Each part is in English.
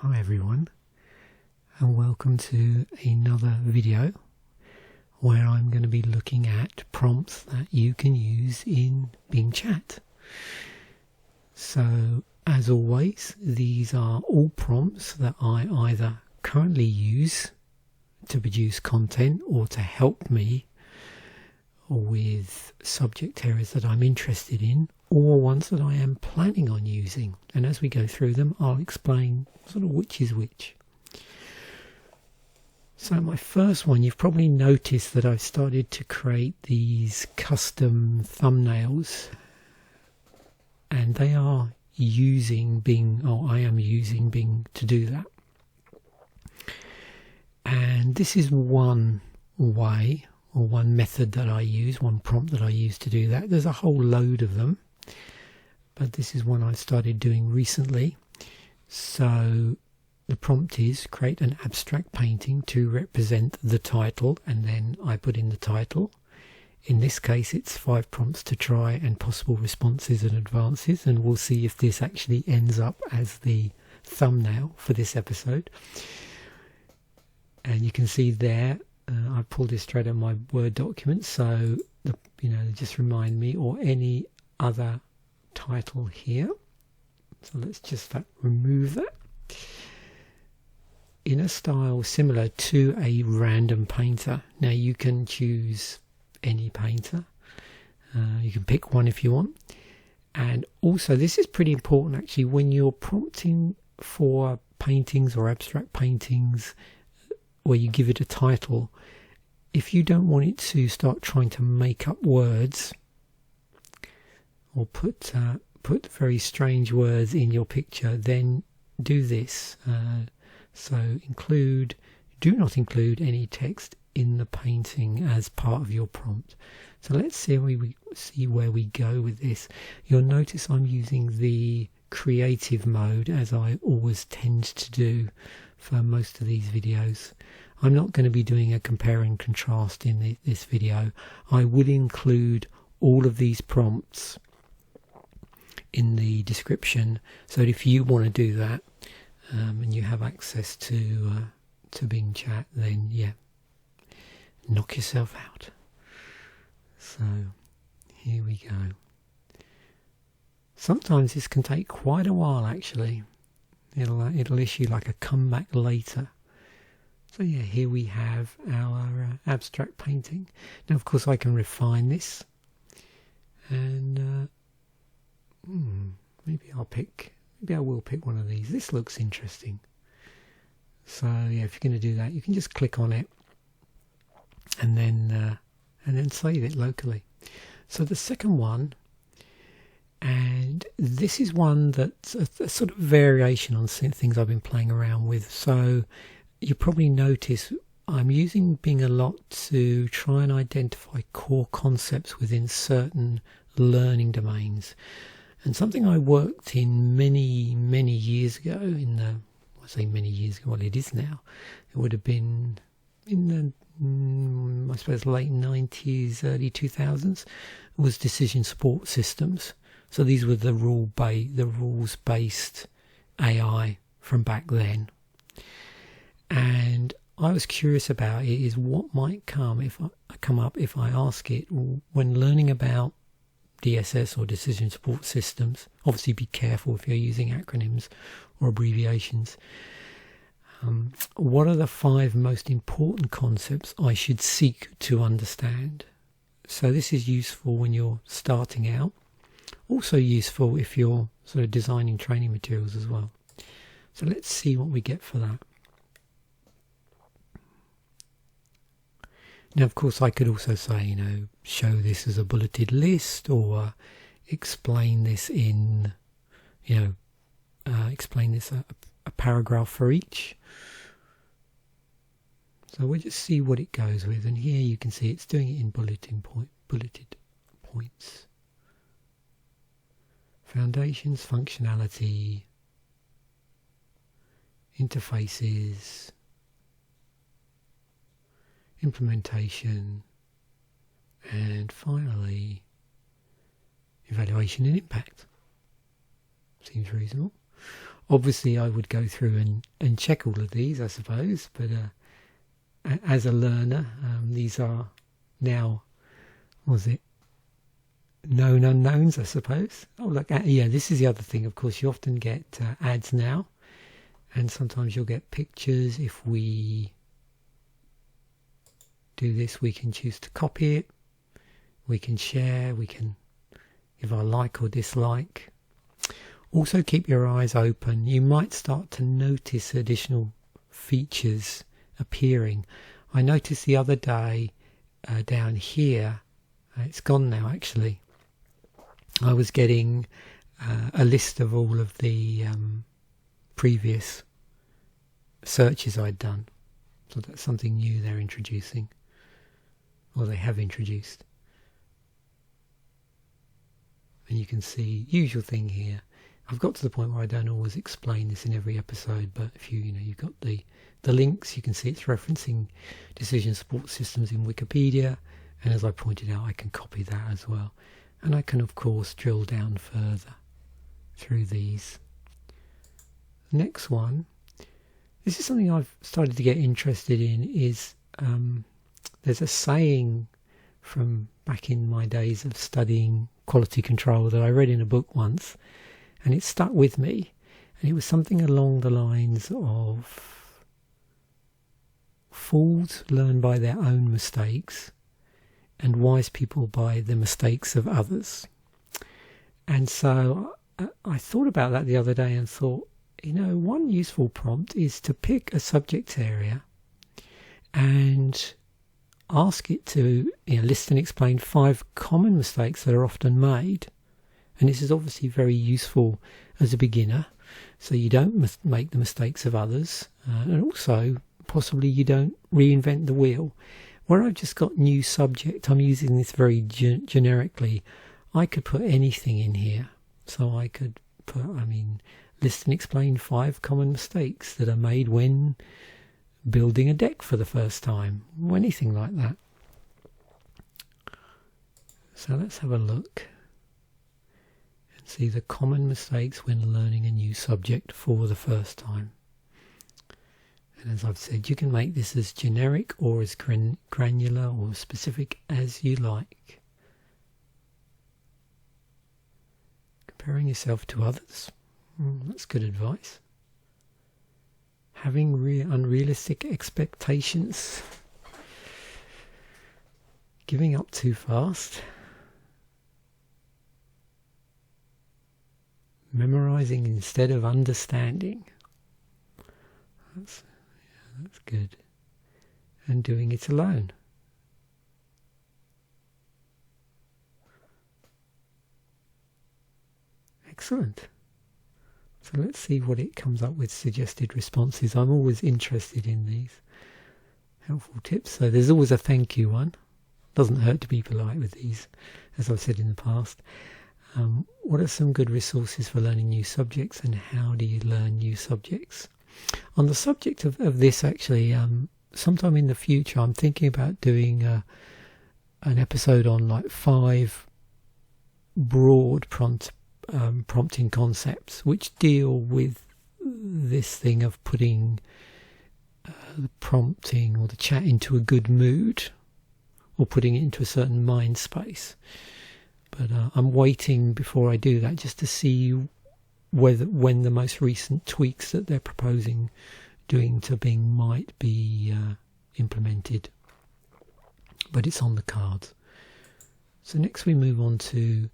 Hi everyone, and welcome to another video where I'm going to be looking at prompts that you can use in Bing Chat. So as always, these are all prompts that I either currently use to produce content or to help me with subject areas that I'm interested in, or ones that I am planning on using. And as we go through them, I'll explain sort of which is which. So my first one, you've probably noticed that I've started to create these custom thumbnails, and they are using Bing, or I am using Bing to do that. And this is one way, or one method that I use, one prompt that I use to do that. There's a whole load of them, but this is one I've started doing recently. So the prompt is create an abstract painting to represent the title, and then I put in the title. In this case it's 5 prompts to try and possible responses and advances, and we'll see if this actually ends up as the thumbnail for this episode. And you can see there, I pulled this straight out of my Word document, so just remind me, or any other title here. So let's just remove that. In a style similar to a random painter. Now you can choose any painter. You can pick one if you want. And also, this is pretty important actually, when you're prompting for paintings or abstract paintings, where you give it a title, if you don't want it to start trying to make up words or put very strange words in your picture, then do this. So do not include any text in the painting as part of your prompt. So let's see where we go with this. You'll notice I'm using the creative mode, as I always tend to do for most of these videos. I'm not going to be doing a compare and contrast in this video. I will include all of these prompts in the description, so that if you want to do that and you have access to Bing Chat, then yeah, knock yourself out. So here we go. Sometimes this can take quite a while actually. It'll issue like a comeback later. So yeah, here we have our abstract painting. Now of course I can refine this, and maybe I will pick one of these. This looks interesting. So yeah, if you're going to do that, you can just click on it and then save it locally. So the second one, and this is one that's a sort of variation on things I've been playing around with. So you probably notice I'm using Bing a lot to try and identify core concepts within certain learning domains. And something I worked in many years ago, I say many years ago, well it is now, it would have been in the, I suppose, late 90s, early 2000s, was decision support systems. So these were the rules-based AI from back then. And I was curious about it, is what might come up if I ask it, when learning about DSS or decision support systems. Obviously be careful if you're using acronyms or abbreviations. What are the 5 most important concepts I should seek to understand? So this is useful when you're starting out. Also useful if you're sort of designing training materials as well. So let's see what we get for that. Now, of course, I could also say, show this as a bulleted list, or explain this in, explain this a paragraph for each. So we'll just see what it goes with. And here you can see it's doing it in bulleted points. Foundations, functionality, interfaces, implementation, and finally evaluation and impact. Seems reasonable. Obviously I would go through and check all of these, I suppose, but as a learner, these are now, was it known unknowns, I suppose. Oh look, yeah, this is the other thing. Of course, you often get ads now, and sometimes you'll get pictures. If we do this, we can choose to copy it, we can share, we can give our like or dislike. Also keep your eyes open. You might start to notice additional features appearing. I noticed the other day down here, it's gone now actually, I was getting a list of all of the previous searches I'd done. So that's something new they're introducing, or they have introduced. And you can see, usual thing here. I've got to the point where I don't always explain this in every episode, but if you've got the links, you can see it's referencing decision support systems in Wikipedia, and as I pointed out, I can copy that as well. And I can, of course, drill down further through these. Next one, this is something I've started to get interested in, is there's a saying from back in my days of studying quality control that I read in a book once, and it stuck with me, and it was something along the lines of fools learn by their own mistakes and wise people by the mistakes of others. And so I thought about that the other day and thought, one useful prompt is to pick a subject area and ask it to list and explain 5 common mistakes that are often made. And this is obviously very useful as a beginner, so you don't make the mistakes of others, and also possibly you don't reinvent the wheel. Where I've just got new subject, I'm using this very generically. I could put anything in here. So I could put, list and explain 5 common mistakes that are made when building a deck for the first time, or anything like that. So let's have a look and see the common mistakes when learning a new subject for the first time. And as I've said, you can make this as generic or as granular or specific as you like. Comparing yourself to others. That's good advice. Having unrealistic expectations. Giving up too fast. Memorizing instead of understanding. That's good. And doing it alone. Excellent. So let's see what it comes up with suggested responses. I'm always interested in these helpful tips. So there's always a thank you one. Doesn't hurt to be polite with these, as I've said in the past. What are some good resources for learning new subjects, and how do you learn new subjects? On the subject of this, actually, sometime in the future, I'm thinking about doing an episode on 5 broad prompting concepts which deal with this thing of putting the prompting or the chat into a good mood, or putting it into a certain mind space. But I'm waiting before I do that just to see when the most recent tweaks that they're proposing doing to Bing might be implemented. But it's on the cards. So next we move on to,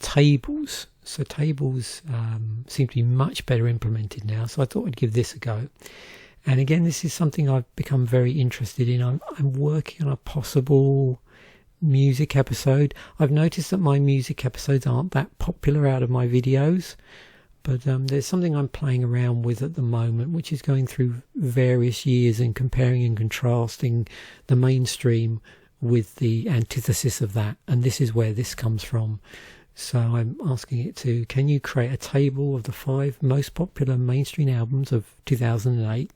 tables. So tables seem to be much better implemented now, so I thought I'd give this a go. And again, this is something I've become very interested in. I'm working on a possible music episode. I've noticed that my music episodes aren't that popular out of my videos, but there's something I'm playing around with at the moment, which is going through various years and comparing and contrasting the mainstream with the antithesis of that, and this is where this comes from. So I'm asking it to, can you create a table of the 5 most popular mainstream albums of 2008?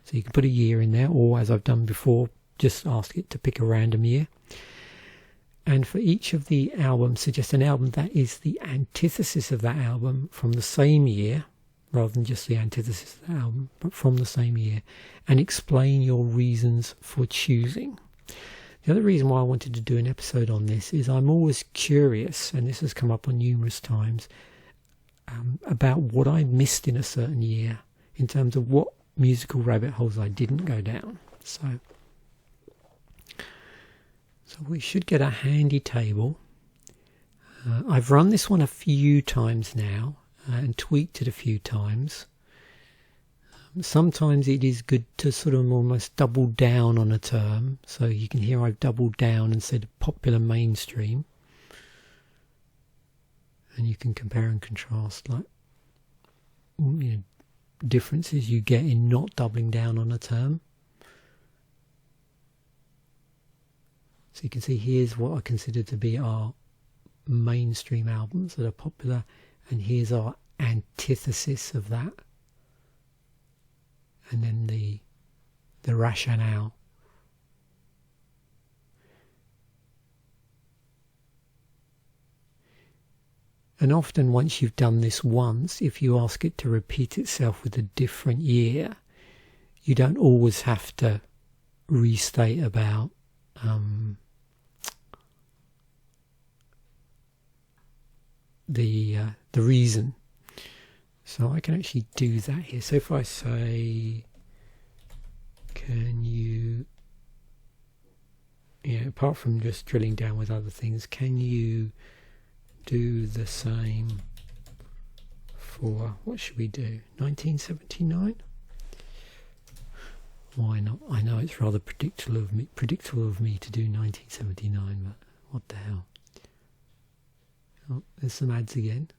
So you can put a year in there, or as I've done before, just ask it to pick a random year. And for each of the albums, suggest an album that is the antithesis of that album from the same year, rather than just the antithesis of the album, but from the same year, and explain your reasons for choosing. The other reason why I wanted to do an episode on this is I'm always curious, and this has come up on numerous times, about what I missed in a certain year in terms of what musical rabbit holes I didn't go down. So we should get a handy table. I've run this one a few times now and tweaked it a few times. Sometimes it is good to sort of almost double down on a term. So you can hear I've doubled down and said popular mainstream. And you can compare and contrast, like, differences you get in not doubling down on a term. So you can see here's what I consider to be our mainstream albums that are popular, and here's our antithesis of that, and then the rationale. And often once you've done this once, if you ask it to repeat itself with a different year, you don't always have to restate about the reason. So I can actually do that here. So if I say, can you, apart from just drilling down with other things, can you do the same for, what should we do, 1979? Why not? I know it's rather predictable of me to do 1979, but what the hell. Oh, there's some ads again.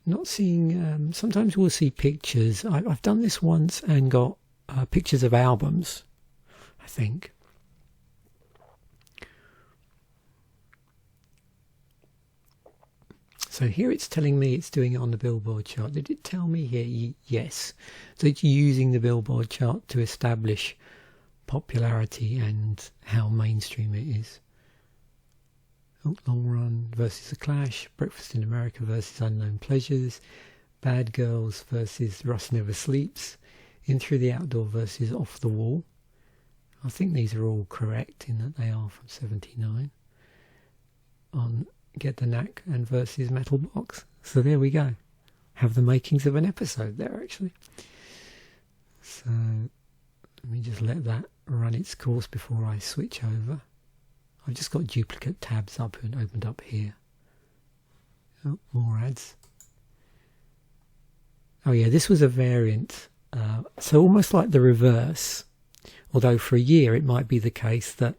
Not seeing, sometimes we'll see pictures. I've done this once and got pictures of albums, I think. So here it's telling me it's doing it on the Billboard chart. Did it tell me here? Yes. So it's using the Billboard chart to establish popularity and how mainstream it is. Oh, Long Run versus The Clash, Breakfast in America versus Unknown Pleasures, Bad Girls versus Russ Never Sleeps, In Through the Outdoor versus Off the Wall. I think these are all correct in that they are from 79. On Get the Knack and versus Metal Box. So there we go. Have the makings of an episode there, actually. So let me just let that run its course before I switch over. I've just got duplicate tabs up and opened up here. Oh, more ads. Oh yeah, this was a variant. So almost like the reverse. Although for a year it might be the case that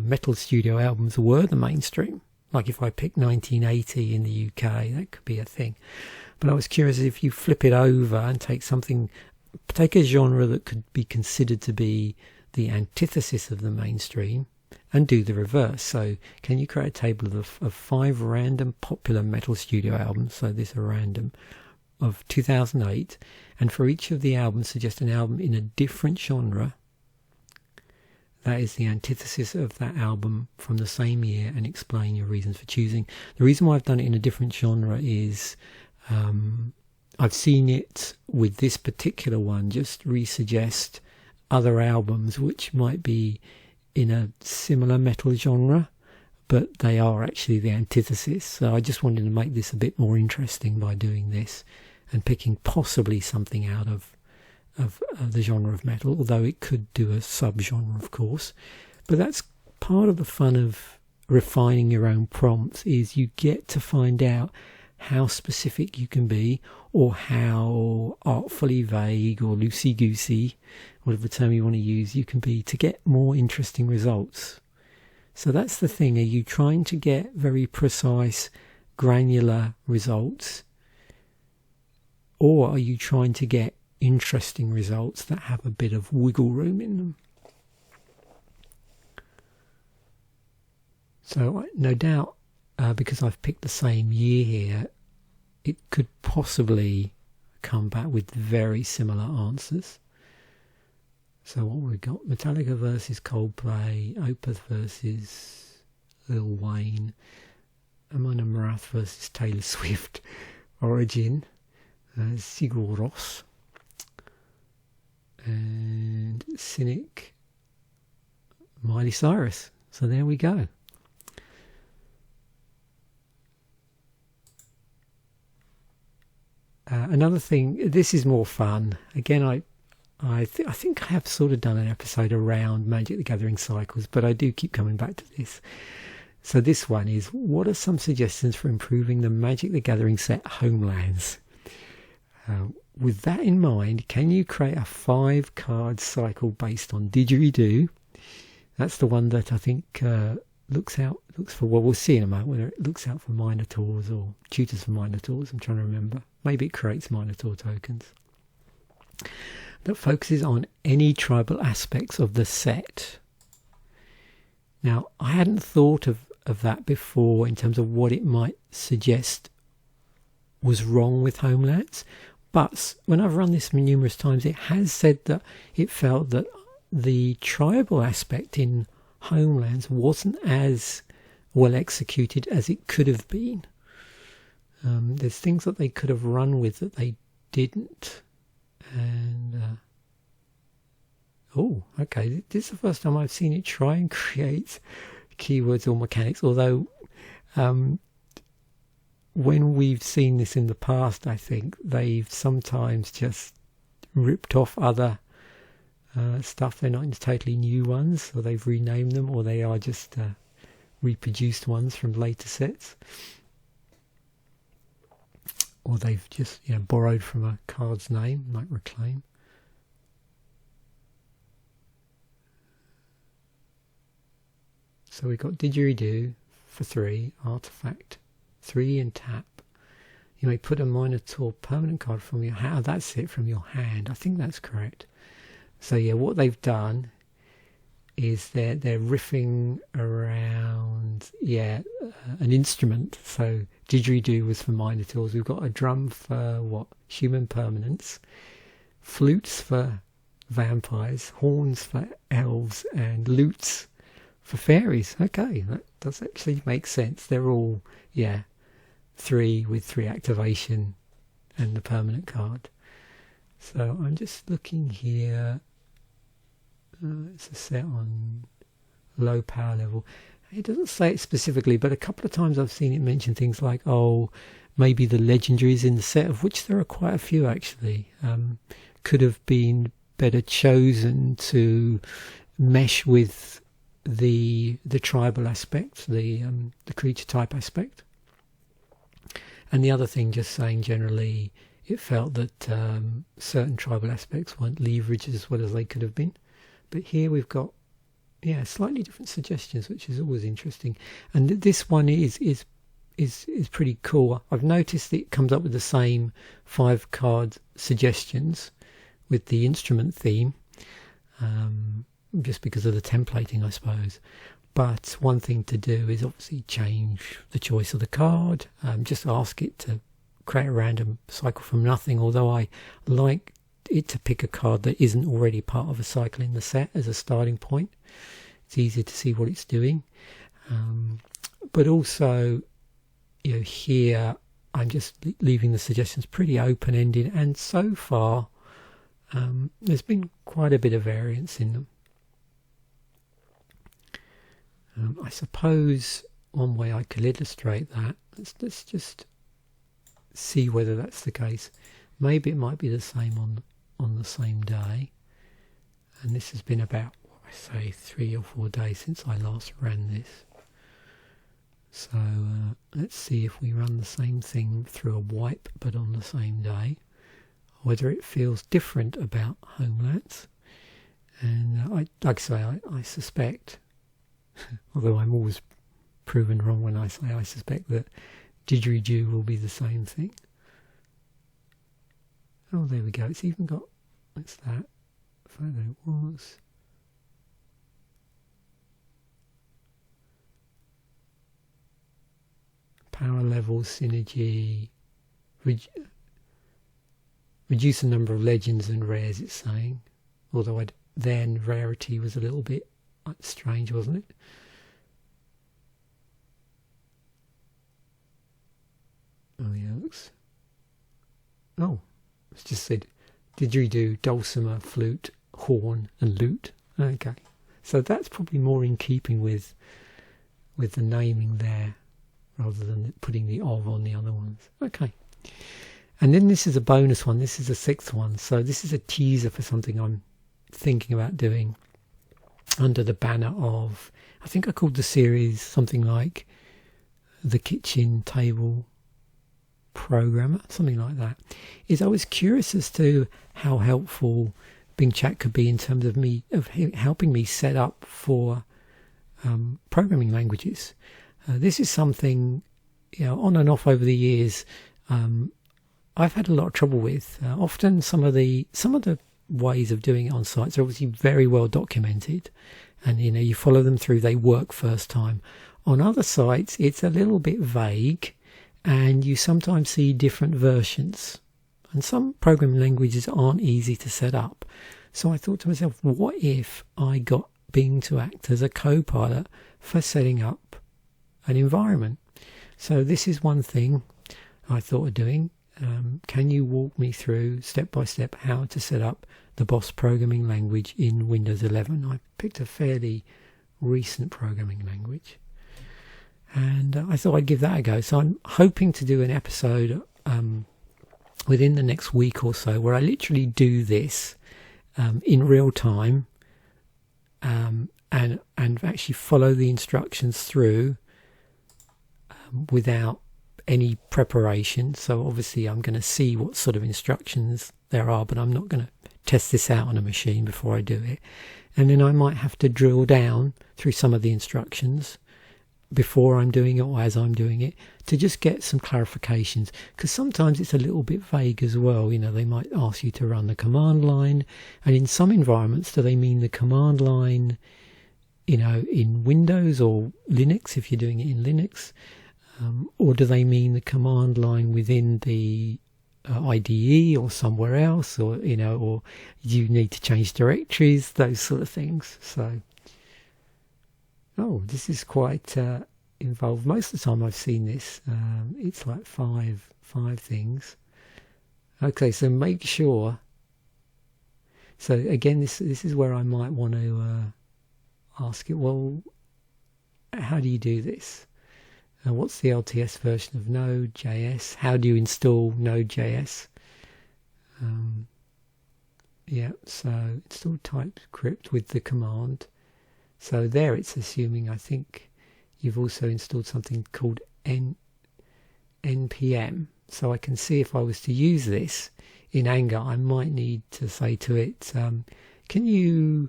metal studio albums were the mainstream. Like if I pick 1980 in the UK, that could be a thing. But I was curious if you flip it over and take a genre that could be considered to be the antithesis of the mainstream and do the reverse. So can you create a table of 5 random popular metal studio albums, so these are random, of 2008, and for each of the albums suggest an album in a different genre that is the antithesis of that album from the same year, and explain your reasons for choosing. The reason why I've done it in a different genre is I've seen it with this particular one just resuggest other albums which might be in a similar metal genre, but they are actually the antithesis. So I just wanted to make this a bit more interesting by doing this and picking possibly something out of the genre of metal, although it could do a subgenre, of course. But that's part of the fun of refining your own prompts, is you get to find out how specific you can be, or how artfully vague or loosey-goosey, whatever term you want to use, you can be to get more interesting results. So that's the thing. Are you trying to get very precise, granular results, or are you trying to get interesting results that have a bit of wiggle room in them? So no doubt, because I've picked the same year here, it could possibly come back with very similar answers. So what we've got, Metallica versus Coldplay, Opeth versus Lil Wayne, Amon Amarth versus Taylor Swift, Origin, Sigouros, and Cynic, Miley Cyrus. So there we go. Another thing, this is more fun. Again, I think I have sort of done an episode around Magic the Gathering cycles, but I do keep coming back to this. So this one is, what are some suggestions for improving the Magic the Gathering set homelands? With that in mind, can you create a 5-card cycle based on didgeridoo? That's the one that I think looks for, well, we'll see in a moment whether it looks out for Minotaurs or tutors for Minotaurs. I'm trying to remember. Maybe it creates Minotaur tokens. That focuses on any tribal aspects of the set. Now, I hadn't thought of that before in terms of what it might suggest was wrong with homelands. But when I've run this numerous times, it has said that it felt that the tribal aspect in homelands wasn't as well executed as it could have been. There's things that they could have run with that they didn't. And okay, this is the first time I've seen it try and create keywords or mechanics, although when we've seen this in the past, I think they've sometimes just ripped off other stuff. They're not totally new ones, or they've renamed them, or they are just reproduced ones from later sets, or they've just borrowed from a card's name, like Reclaim. So we've got Didgeridoo for 3, Artifact 3 and tap. You may put a Minotaur permanent card from your hand. Oh, that's it, from your hand. I think that's correct. So yeah, what they've done is they're riffing around an instrument. So didgeridoo was for Minotaurs. We've got a drum for human permanents, flutes for vampires, horns for elves, and lutes for fairies. Okay, that does actually make sense. They're all 3 with 3 activation and the permanent card. So I'm just looking here. It's a set on low power level. It doesn't say it specifically, but a couple of times I've seen it mention things like, maybe the legendaries in the set, of which there are quite a few actually, could have been better chosen to mesh with the tribal aspect, the creature type aspect. And the other thing, just saying generally, it felt that certain tribal aspects weren't leveraged as well as they could have been. But here we've got slightly different suggestions, which is always interesting. And this one is pretty cool. I've noticed it comes up with the same 5-card suggestions with the instrument theme, just because of the templating, I suppose. But one thing to do is obviously change the choice of the card. Just ask it to create a random cycle from nothing, although I like it to pick a card that isn't already part of a cycle in the set as a starting point. It's easier to see what it's doing. But also, here I'm just leaving the suggestions pretty open-ended, and so far there's been quite a bit of variance in them. I suppose one way I could illustrate that, let's just see whether that's the case. Maybe it might be the same on the same day, and this has been about 3 or 4 days since I last ran this. So let's see if we run the same thing through a wipe but on the same day, whether it feels different about homelands. And I suspect, although I'm always proven wrong when I say I suspect, that didgeridoo will be the same thing. Oh, there we go. It's even got, what's that? Photo was. Power level, synergy, reduce the number of legends and rares, it's saying. Although then rarity was a little bit strange, wasn't it? Oh yeah, it looks Oh, it's just said didgeridoo, dulcimer, flute, horn, and lute. Okay, so that's probably more in keeping with the naming there, rather than putting the of on the other ones. Okay. And then this is a bonus one. This is the sixth one. So this is a teaser for something I'm thinking about doing under the banner of, I think I called the series something like the kitchen table programmer, something like that. Is I was curious as to how helpful Bing Chat could be in terms of helping me set up for programming languages. This is something, on and off over the years, I've had a lot of trouble with. Often some of the ways of doing it on sites are obviously very well documented, and you follow them through, they work first time. On other sites it's a little bit vague, and you sometimes see different versions, and some programming languages aren't easy to set up. So I thought to myself, what if I got Bing to act as a co-pilot for setting up an environment? So this is one thing I thought of doing. Can you walk me through step by step how to set up the Boss programming language in Windows 11? I picked a fairly recent programming language, and I thought I'd give that a go. So I'm hoping to do an episode within the next week or so where I literally do this in real time, and actually follow the instructions through without any preparation. So obviously I'm going to see what sort of instructions there are, but I'm not going to test this out on a machine before I do it. And then I might have to drill down through some of the instructions before I'm doing it or as I'm doing it, to just get some clarifications, because sometimes it's a little bit vague as well. They might ask you to run the command line, and in some environments do they mean the command line in Windows or Linux if you're doing it in Linux, or do they mean the command line within the IDE or somewhere else, or or you need to change directories, those sort of things. So, this is quite involved. Most of the time I've seen this, it's like five things. Okay, so make sure. So again, this is where I might want to ask it. Well, how do you do this? What's the LTS version of Node.js? How do you install Node.js? So install TypeScript with the command. So there it's assuming, I think, you've also installed something called npm. So I can see if I was to use this in anger, I might need to say to it, can you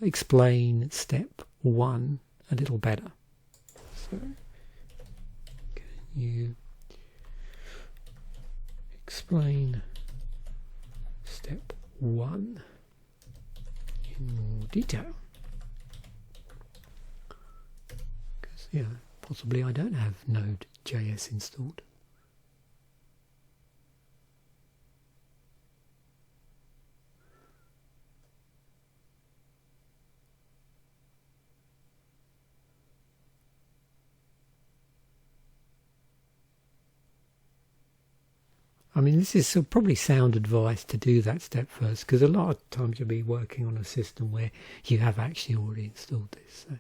explain step 1 a little better? So, can you explain step 1 in more detail? Because, possibly I don't have Node.js installed. I mean, this is probably sound advice to do that step first, because a lot of times you'll be working on a system where you have actually already installed this. So.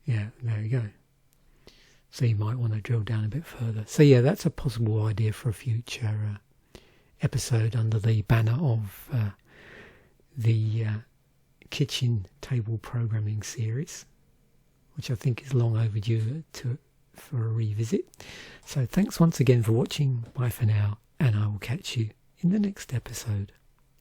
Yeah, there you go. So you might want to drill down a bit further. So that's a possible idea for a future episode under the banner of the kitchen table programming series, which I think is long overdue for a revisit. So thanks once again for watching. Bye for now, and I will catch you in the next episode.